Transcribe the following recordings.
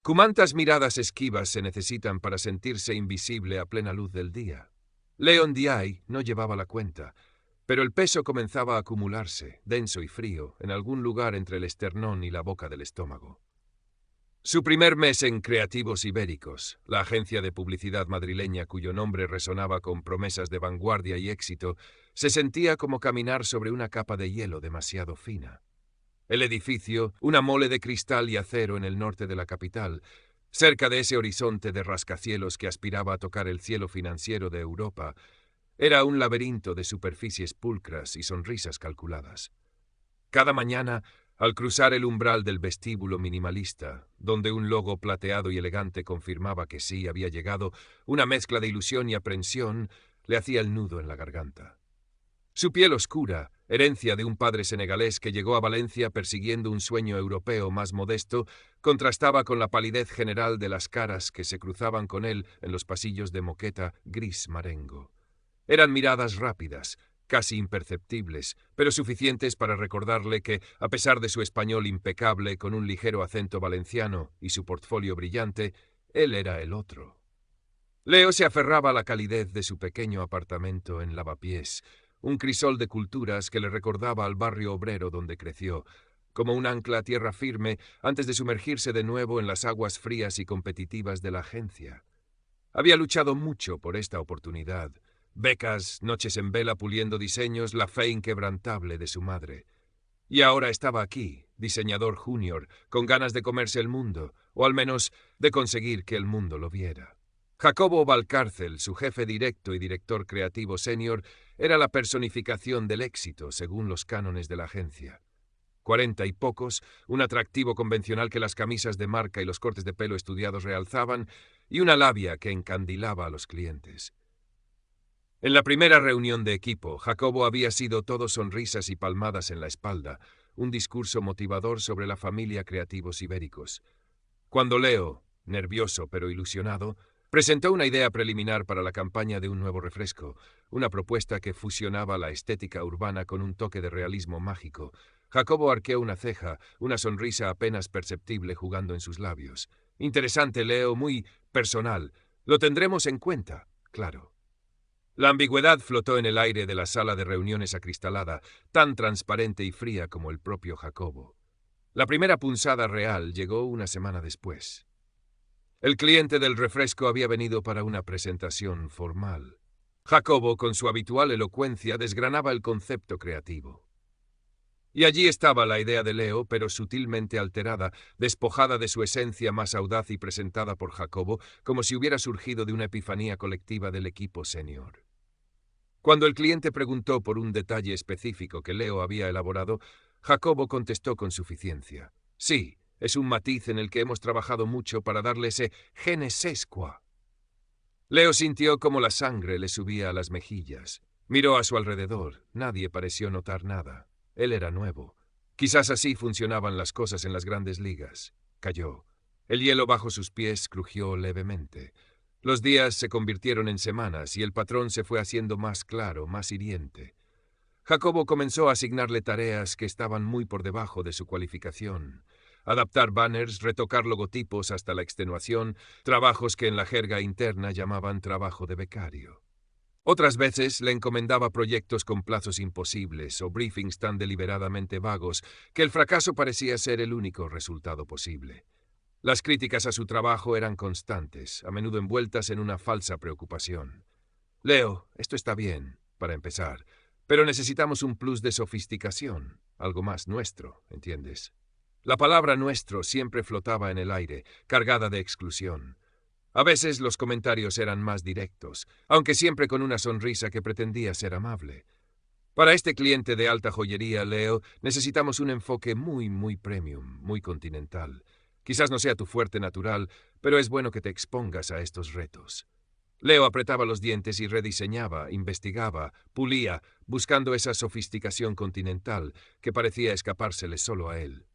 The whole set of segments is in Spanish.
¿Cuántas miradas esquivas se necesitan para sentirse invisible a plena luz del día? Leon Diay no llevaba la cuenta, pero el peso comenzaba a acumularse, denso y frío, en algún lugar entre el esternón y la boca del estómago. Su primer mes en Creativos Ibéricos, la agencia de publicidad madrileña cuyo nombre resonaba con promesas de vanguardia y éxito, se sentía como caminar sobre una capa de hielo demasiado fina. El edificio, una mole de cristal y acero en el norte de la capital, cerca de ese horizonte de rascacielos que aspiraba a tocar el cielo financiero de Europa, era un laberinto de superficies pulcras y sonrisas calculadas. Cada mañana, al cruzar el umbral del vestíbulo minimalista, donde un logo plateado y elegante confirmaba que sí había llegado, una mezcla de ilusión y aprensión le hacía el nudo en la garganta. Su piel oscura, herencia de un padre senegalés que llegó a Valencia persiguiendo un sueño europeo más modesto, contrastaba con la palidez general de las caras que se cruzaban con él en los pasillos de moqueta gris marengo. Eran miradas rápidas, casi imperceptibles, pero suficientes para recordarle que, a pesar de su español impecable con un ligero acento valenciano y su portfolio brillante, él era el otro. Leo se aferraba a la calidez de su pequeño apartamento en Lavapiés, un crisol de culturas que le recordaba al barrio obrero donde creció, como un ancla a tierra firme antes de sumergirse de nuevo en las aguas frías y competitivas de la agencia. Había luchado mucho por esta oportunidad. Becas, noches en vela puliendo diseños, la fe inquebrantable de su madre. Y ahora estaba aquí, diseñador junior, con ganas de comerse el mundo, o al menos de conseguir que el mundo lo viera. Jacobo Valcárcel, su jefe directo y director creativo senior, era la personificación del éxito, según los cánones de la agencia. 40 y pocos, un atractivo convencional que las camisas de marca y los cortes de pelo estudiados realzaban, y una labia que encandilaba a los clientes. En la primera reunión de equipo, Jacobo había sido todo sonrisas y palmadas en la espalda, un discurso motivador sobre la familia Creativos Ibéricos. Cuando Leo, nervioso pero ilusionado, presentó una idea preliminar para la campaña de un nuevo refresco, una propuesta que fusionaba la estética urbana con un toque de realismo mágico, Jacobo arqueó una ceja, una sonrisa apenas perceptible jugando en sus labios. Interesante, Leo, muy personal. Lo tendremos en cuenta, claro. La ambigüedad flotó en el aire de la sala de reuniones acristalada, tan transparente y fría como el propio Jacobo. La primera punzada real llegó una semana después. El cliente del refresco había venido para una presentación formal. Jacobo, con su habitual elocuencia, desgranaba el concepto creativo. Y allí estaba la idea de Leo, pero sutilmente alterada, despojada de su esencia más audaz y presentada por Jacobo, como si hubiera surgido de una epifanía colectiva del equipo senior. Cuando el cliente preguntó por un detalle específico que Leo había elaborado, Jacobo contestó con suficiencia. Sí, es un matiz en el que hemos trabajado mucho para darle ese je ne sais quoi. Leo sintió como la sangre le subía a las mejillas. Miró a su alrededor. Nadie pareció notar nada. Él era nuevo. Quizás así funcionaban las cosas en las grandes ligas. Cayó. El hielo bajo sus pies crujió levemente. Los días se convirtieron en semanas y el patrón se fue haciendo más claro, más hiriente. Jacobo comenzó a asignarle tareas que estaban muy por debajo de su cualificación. Adaptar banners, retocar logotipos hasta la extenuación, trabajos que en la jerga interna llamaban trabajo de becario. Otras veces le encomendaba proyectos con plazos imposibles o briefings tan deliberadamente vagos que el fracaso parecía ser el único resultado posible. Las críticas a su trabajo eran constantes, a menudo envueltas en una falsa preocupación. Leo, esto está bien, para empezar, pero necesitamos un plus de sofisticación, algo más nuestro, ¿entiendes? La palabra nuestro siempre flotaba en el aire, cargada de exclusión. A veces los comentarios eran más directos, aunque siempre con una sonrisa que pretendía ser amable. Para este cliente de alta joyería, Leo, necesitamos un enfoque muy premium, muy continental. Quizás no sea tu fuerte natural, pero es bueno que te expongas a estos retos. Leo apretaba los dientes y rediseñaba, investigaba, pulía, buscando esa sofisticación continental que parecía escapársele solo a él.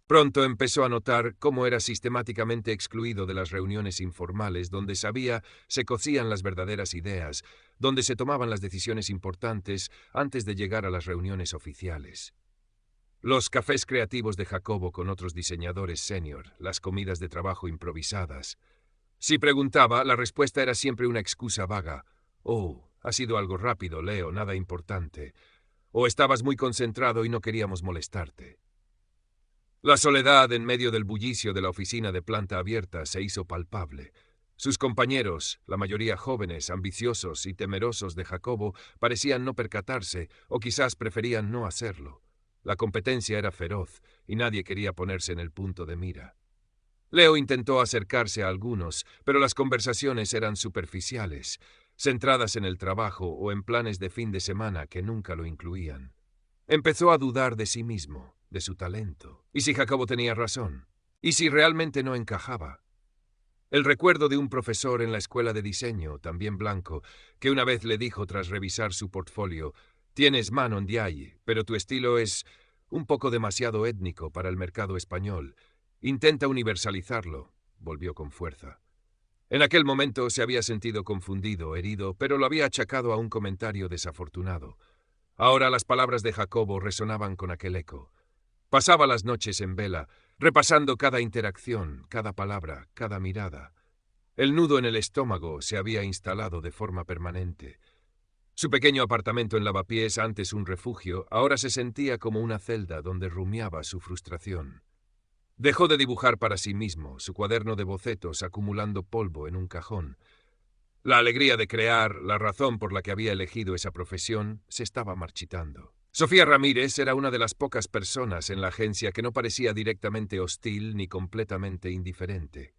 Pronto empezó a notar cómo era sistemáticamente excluido de las reuniones informales donde sabía se cocían las verdaderas ideas, donde se tomaban las decisiones importantes antes de llegar a las reuniones oficiales. Los cafés creativos de Jacobo con otros diseñadores senior, las comidas de trabajo improvisadas. Si preguntaba, la respuesta era siempre una excusa vaga. Oh, ha sido algo rápido, Leo, nada importante. O estabas muy concentrado y no queríamos molestarte. La soledad en medio del bullicio de la oficina de planta abierta se hizo palpable. Sus compañeros, la mayoría jóvenes, ambiciosos y temerosos de Jacobo, parecían no percatarse, o quizás preferían no hacerlo. La competencia era feroz, y nadie quería ponerse en el punto de mira. Leo intentó acercarse a algunos, pero las conversaciones eran superficiales, centradas en el trabajo o en planes de fin de semana que nunca lo incluían. Empezó a dudar de sí mismo, de su talento. ¿Y si Jacobo tenía razón? ¿Y si realmente no encajaba? El recuerdo de un profesor en la escuela de diseño, también blanco, que una vez le dijo tras revisar su portfolio: «Tienes mano en dialle, pero tu estilo es un poco demasiado étnico para el mercado español. Intenta universalizarlo», volvió con fuerza. En aquel momento se había sentido confundido, herido, pero lo había achacado a un comentario desafortunado. Ahora las palabras de Jacobo resonaban con aquel eco. Pasaba las noches en vela, repasando cada interacción, cada palabra, cada mirada. El nudo en el estómago se había instalado de forma permanente. Su pequeño apartamento en Lavapiés, antes un refugio, ahora se sentía como una celda donde rumiaba su frustración. Dejó de dibujar para sí mismo, su cuaderno de bocetos acumulando polvo en un cajón. La alegría de crear, la razón por la que había elegido esa profesión, se estaba marchitando. Sofía Ramírez era una de las pocas personas en la agencia que no parecía directamente hostil ni completamente indiferente.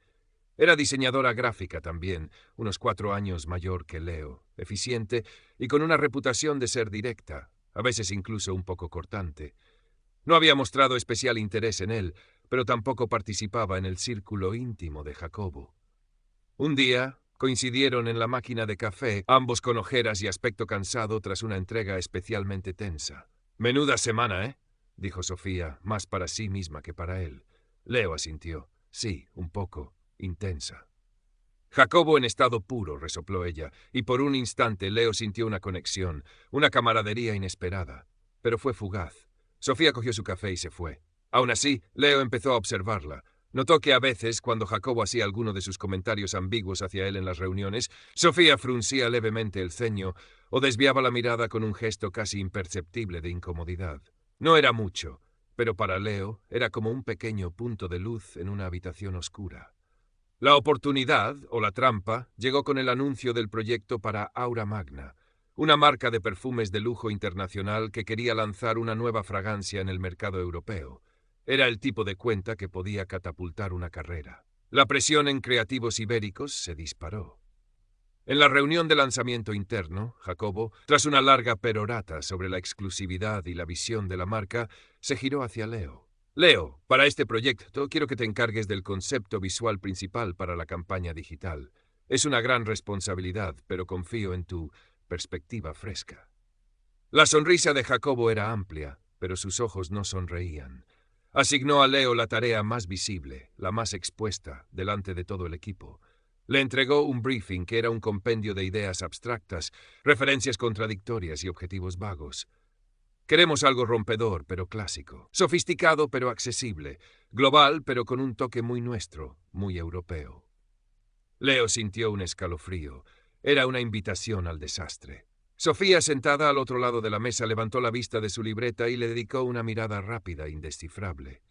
Era diseñadora gráfica también, unos 4 años mayor que Leo, eficiente y con una reputación de ser directa, a veces incluso un poco cortante. No había mostrado especial interés en él, pero tampoco participaba en el círculo íntimo de Jacobo. Un día coincidieron en la máquina de café, ambos con ojeras y aspecto cansado tras una entrega especialmente tensa. «Menuda semana, ¿eh?», dijo Sofía, más para sí misma que para él. Leo asintió. «Sí, un poco. Intensa». «Jacobo en estado puro», resopló ella, y por un instante Leo sintió una conexión, una camaradería inesperada. Pero fue fugaz. Sofía cogió su café y se fue. Aún así, Leo empezó a observarla. Notó que a veces, cuando Jacobo hacía alguno de sus comentarios ambiguos hacia él en las reuniones, Sofía fruncía levemente el ceño o desviaba la mirada con un gesto casi imperceptible de incomodidad. No era mucho, pero para Leo era como un pequeño punto de luz en una habitación oscura. La oportunidad, o la trampa, llegó con el anuncio del proyecto para Aura Magna, una marca de perfumes de lujo internacional que quería lanzar una nueva fragancia en el mercado europeo. Era el tipo de cuenta que podía catapultar una carrera. La presión en creativos ibéricos se disparó. En la reunión de lanzamiento interno, Jacobo, tras una larga perorata sobre la exclusividad y la visión de la marca, se giró hacia Leo. «Leo, para este proyecto quiero que te encargues del concepto visual principal para la campaña digital. Es una gran responsabilidad, pero confío en tu perspectiva fresca». La sonrisa de Jacobo era amplia, pero sus ojos no sonreían. Asignó a Leo la tarea más visible, la más expuesta, delante de todo el equipo. Le entregó un briefing que era un compendio de ideas abstractas, referencias contradictorias y objetivos vagos. «Queremos algo rompedor, pero clásico. Sofisticado, pero accesible. Global, pero con un toque muy nuestro, muy europeo». Leo sintió un escalofrío. Era una invitación al desastre. Sofía, sentada al otro lado de la mesa, levantó la vista de su libreta y le dedicó una mirada rápida, indescifrable.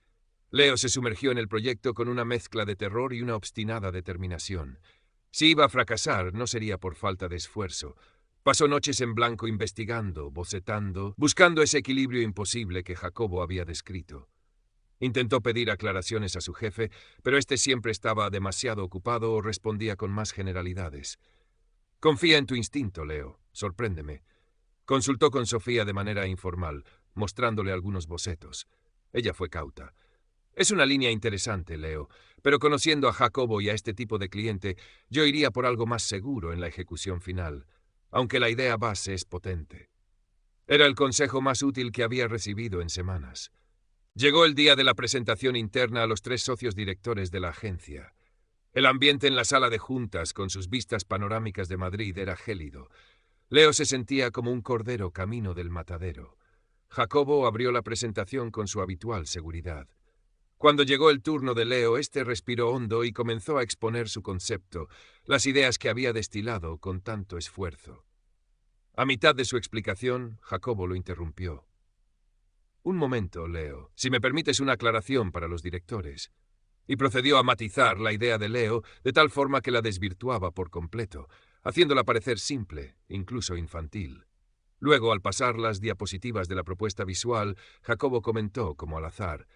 Leo se sumergió en el proyecto con una mezcla de terror y una obstinada determinación. Si iba a fracasar, no sería por falta de esfuerzo. Pasó noches en blanco investigando, bocetando, buscando ese equilibrio imposible que Jacobo había descrito. Intentó pedir aclaraciones a su jefe, pero éste siempre estaba demasiado ocupado o respondía con más generalidades. «Confía en tu instinto, Leo. Sorpréndeme». Consultó con Sofía de manera informal, mostrándole algunos bocetos. Ella fue cauta. «Es una línea interesante, Leo, pero conociendo a Jacobo y a este tipo de cliente, yo iría por algo más seguro en la ejecución final, aunque la idea base es potente». Era el consejo más útil que había recibido en semanas. Llegó el día de la presentación interna a los 3 socios directores de la agencia. El ambiente en la sala de juntas, con sus vistas panorámicas de Madrid, era gélido. Leo se sentía como un cordero camino del matadero. Jacobo abrió la presentación con su habitual seguridad. Cuando llegó el turno de Leo, este respiró hondo y comenzó a exponer su concepto, las ideas que había destilado con tanto esfuerzo. A mitad de su explicación, Jacobo lo interrumpió. «Un momento, Leo, si me permites una aclaración para los directores». Y procedió a matizar la idea de Leo de tal forma que la desvirtuaba por completo, haciéndola parecer simple, incluso infantil. Luego, al pasar las diapositivas de la propuesta visual, Jacobo comentó, como al azar: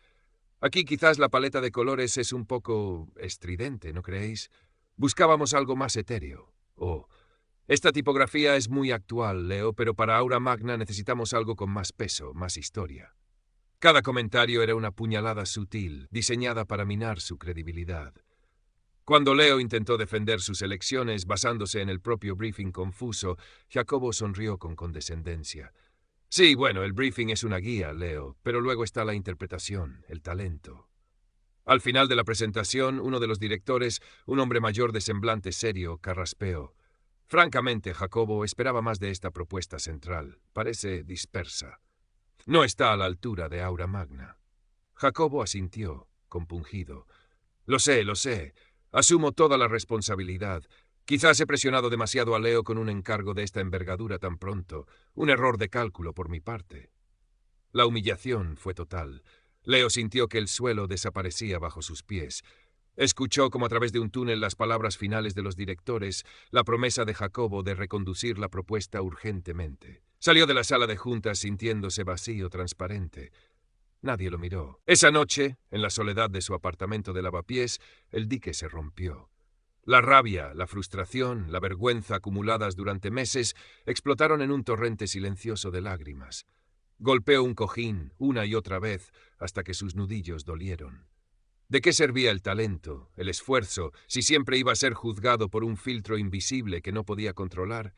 «Aquí quizás la paleta de colores es un poco estridente, ¿no creéis? Buscábamos algo más etéreo. Esta tipografía es muy actual, Leo, pero para Aura Magna necesitamos algo con más peso, más historia». Cada comentario era una puñalada sutil, diseñada para minar su credibilidad. Cuando Leo intentó defender sus elecciones basándose en el propio briefing confuso, Jacobo sonrió con condescendencia. «Sí, bueno, el briefing es una guía, Leo, pero luego está la interpretación, el talento». Al final de la presentación, uno de los directores, un hombre mayor de semblante serio, carraspeó: «Francamente, Jacobo, esperaba más de esta propuesta central. Parece dispersa. No está a la altura de Aura Magna». Jacobo asintió, compungido. Lo sé. Asumo toda la responsabilidad. Quizás he presionado demasiado a Leo con un encargo de esta envergadura tan pronto. Un error de cálculo por mi parte». La humillación fue total. Leo sintió que el suelo desaparecía bajo sus pies. Escuchó como a través de un túnel las palabras finales de los directores, la promesa de Jacobo de reconducir la propuesta urgentemente. Salió de la sala de juntas sintiéndose vacío, transparente. Nadie lo miró. Esa noche, en la soledad de su apartamento de Lavapiés, el dique se rompió. La rabia, la frustración, la vergüenza acumuladas durante meses explotaron en un torrente silencioso de lágrimas. Golpeó un cojín una y otra vez hasta que sus nudillos dolieron. ¿De qué servía el talento, el esfuerzo, si siempre iba a ser juzgado por un filtro invisible que no podía controlar?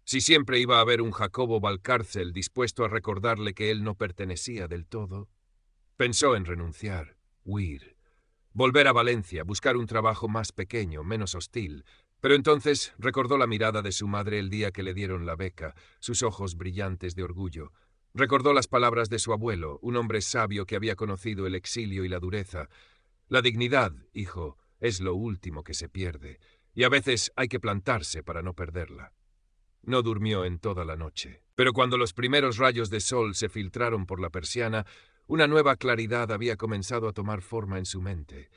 Si siempre iba a haber un Jacobo Valcárcel dispuesto a recordarle que él no pertenecía del todo. Pensó en renunciar, huir, volver a Valencia, buscar un trabajo más pequeño, menos hostil. Pero entonces recordó la mirada de su madre el día que le dieron la beca, sus ojos brillantes de orgullo. Recordó las palabras de su abuelo, un hombre sabio que había conocido el exilio y la dureza. «La dignidad, hijo, es lo último que se pierde, y a veces hay que plantarse para no perderla». No durmió en toda la noche, pero cuando los primeros rayos de sol se filtraron por la persiana, una nueva claridad había comenzado a tomar forma en su mente.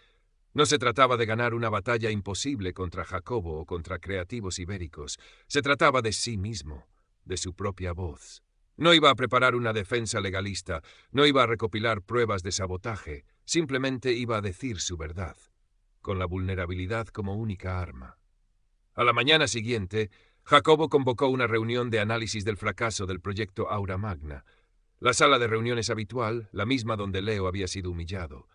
No se trataba de ganar una batalla imposible contra Jacobo o contra creativos ibéricos. Se trataba de sí mismo, de su propia voz. No iba a preparar una defensa legalista, no iba a recopilar pruebas de sabotaje, simplemente iba a decir su verdad, con la vulnerabilidad como única arma. A la mañana siguiente, Jacobo convocó una reunión de análisis del fracaso del proyecto Aura Magna. La sala de reuniones habitual, la misma donde Leo había sido humillado.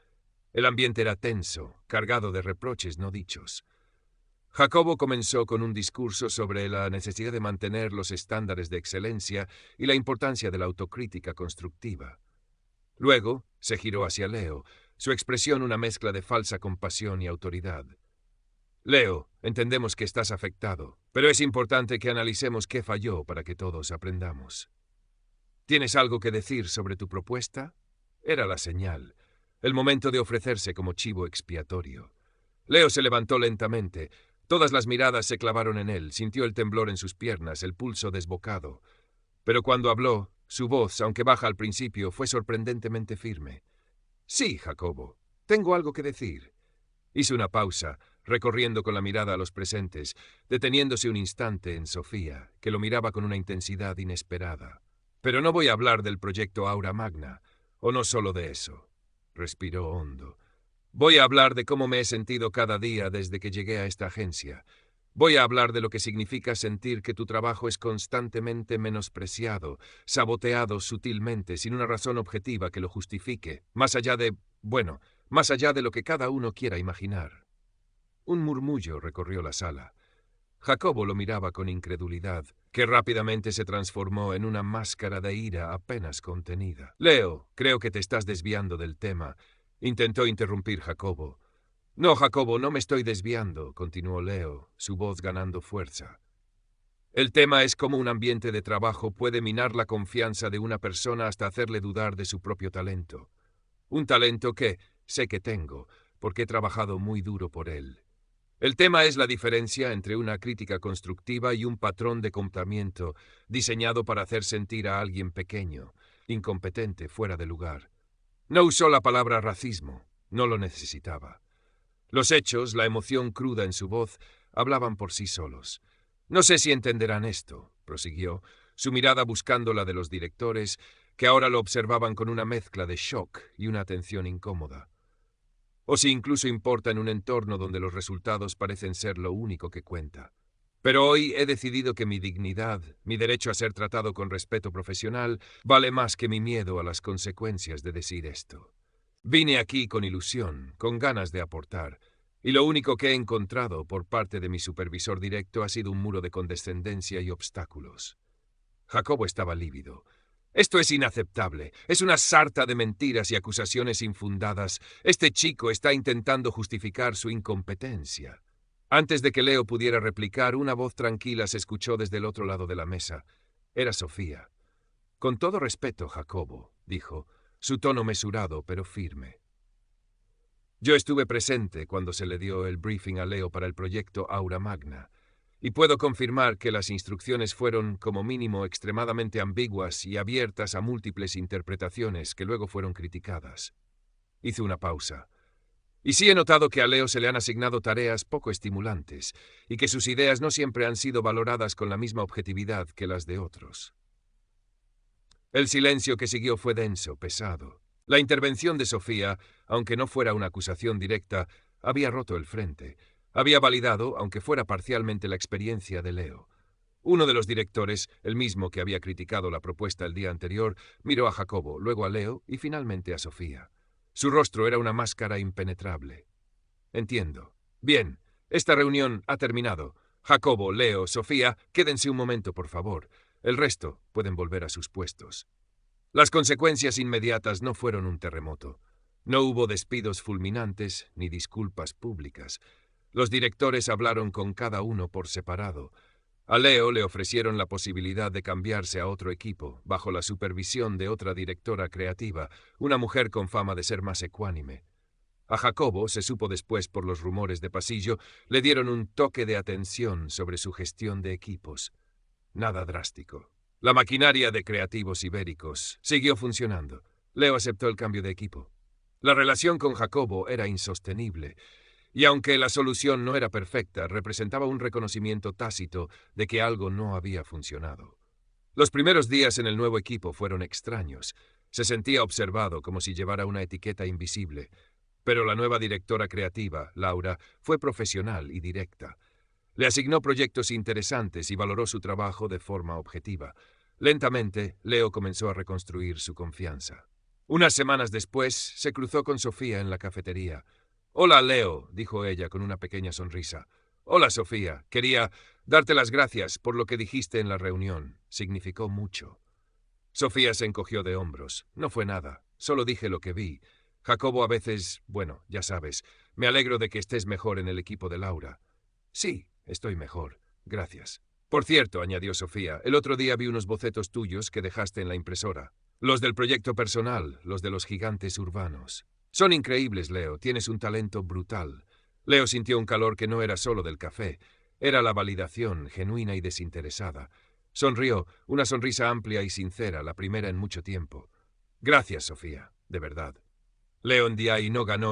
El ambiente era tenso, cargado de reproches no dichos. Jacobo comenzó con un discurso sobre la necesidad de mantener los estándares de excelencia y la importancia de la autocrítica constructiva. Luego se giró hacia Leo, su expresión una mezcla de falsa compasión y autoridad. «Leo, entendemos que estás afectado, pero es importante que analicemos qué falló para que todos aprendamos. ¿Tienes algo que decir sobre tu propuesta?» Era la señal, el momento de ofrecerse como chivo expiatorio. Leo se levantó lentamente. Todas las miradas se clavaron en él, sintió el temblor en sus piernas, el pulso desbocado. Pero cuando habló, su voz, aunque baja al principio, fue sorprendentemente firme. «Sí, Jacobo, tengo algo que decir». Hizo una pausa, recorriendo con la mirada a los presentes, deteniéndose un instante en Sofía, que lo miraba con una intensidad inesperada. «Pero no voy a hablar del proyecto Aura Magna, o no solo de eso». Respiró hondo. «Voy a hablar de cómo me he sentido cada día desde que llegué a esta agencia. Voy a hablar de lo que significa sentir que tu trabajo es constantemente menospreciado, saboteado sutilmente, sin una razón objetiva que lo justifique, más allá de lo que cada uno quiera imaginar». Un murmullo recorrió la sala. Jacobo lo miraba con incredulidad, que rápidamente se transformó en una máscara de ira apenas contenida. «Leo, creo que te estás desviando del tema», intentó interrumpir Jacobo. «No, Jacobo, no me estoy desviando», continuó Leo, su voz ganando fuerza. El tema es cómo un ambiente de trabajo puede minar la confianza de una persona hasta hacerle dudar de su propio talento. Un talento que sé que tengo, porque he trabajado muy duro por él. El tema es la diferencia entre una crítica constructiva y un patrón de comportamiento diseñado para hacer sentir a alguien pequeño, incompetente, fuera de lugar. No usó la palabra racismo, no lo necesitaba. Los hechos, la emoción cruda en su voz, hablaban por sí solos. No sé si entenderán esto, prosiguió, su mirada buscando la de los directores, que ahora lo observaban con una mezcla de shock y una atención incómoda. O si incluso importa en un entorno donde los resultados parecen ser lo único que cuenta. Pero hoy he decidido que mi dignidad, mi derecho a ser tratado con respeto profesional, vale más que mi miedo a las consecuencias de decir esto. Vine aquí con ilusión, con ganas de aportar, y lo único que he encontrado por parte de mi supervisor directo ha sido un muro de condescendencia y obstáculos. Jacobo estaba lívido. Esto es inaceptable. Es una sarta de mentiras y acusaciones infundadas. Este chico está intentando justificar su incompetencia. Antes de que Leo pudiera replicar, una voz tranquila se escuchó desde el otro lado de la mesa. Era Sofía. Con todo respeto, Jacobo, dijo, su tono mesurado pero firme. Yo estuve presente cuando se le dio el briefing a Leo para el proyecto Aura Magna, y puedo confirmar que las instrucciones fueron, como mínimo, extremadamente ambiguas y abiertas a múltiples interpretaciones que luego fueron criticadas. Hizo una pausa. Y sí he notado que a Leo se le han asignado tareas poco estimulantes, y que sus ideas no siempre han sido valoradas con la misma objetividad que las de otros. El silencio que siguió fue denso, pesado. La intervención de Sofía, aunque no fuera una acusación directa, había roto el frente. Había validado, aunque fuera parcialmente, la experiencia de Leo. Uno de los directores, el mismo que había criticado la propuesta el día anterior, miró a Jacobo, luego a Leo y finalmente a Sofía. Su rostro era una máscara impenetrable. Entiendo. Bien, esta reunión ha terminado. Jacobo, Leo, Sofía, quédense un momento, por favor. El resto pueden volver a sus puestos. Las consecuencias inmediatas no fueron un terremoto. No hubo despidos fulminantes ni disculpas públicas. Los directores hablaron con cada uno por separado. A Leo le ofrecieron la posibilidad de cambiarse a otro equipo, bajo la supervisión de otra directora creativa, una mujer con fama de ser más ecuánime. A Jacobo, se supo después por los rumores de pasillo, le dieron un toque de atención sobre su gestión de equipos. Nada drástico. La maquinaria de Creativos Ibéricos siguió funcionando. Leo aceptó el cambio de equipo. La relación con Jacobo era insostenible, y aunque la solución no era perfecta, representaba un reconocimiento tácito de que algo no había funcionado. Los primeros días en el nuevo equipo fueron extraños. Se sentía observado como si llevara una etiqueta invisible. Pero la nueva directora creativa, Laura, fue profesional y directa. Le asignó proyectos interesantes y valoró su trabajo de forma objetiva. Lentamente, Leo comenzó a reconstruir su confianza. Unas semanas después, se cruzó con Sofía en la cafetería. «Hola, Leo», dijo ella con una pequeña sonrisa. «Hola, Sofía. Quería darte las gracias por lo que dijiste en la reunión. Significó mucho». Sofía se encogió de hombros. «No fue nada. Solo dije lo que vi. Jacobo a veces, bueno, ya sabes. Me alegro de que estés mejor en el equipo de Laura». «Sí, estoy mejor. Gracias». «Por cierto», añadió Sofía, «el otro día vi unos bocetos tuyos que dejaste en la impresora. Los del proyecto personal, los de los gigantes urbanos. Son increíbles, Leo. Tienes un talento brutal». Leo sintió un calor que no era solo del café. Era la validación, genuina y desinteresada. Sonrió, una sonrisa amplia y sincera, la primera en mucho tiempo. «Gracias, Sofía, de verdad». Leo Ndiaye no ganó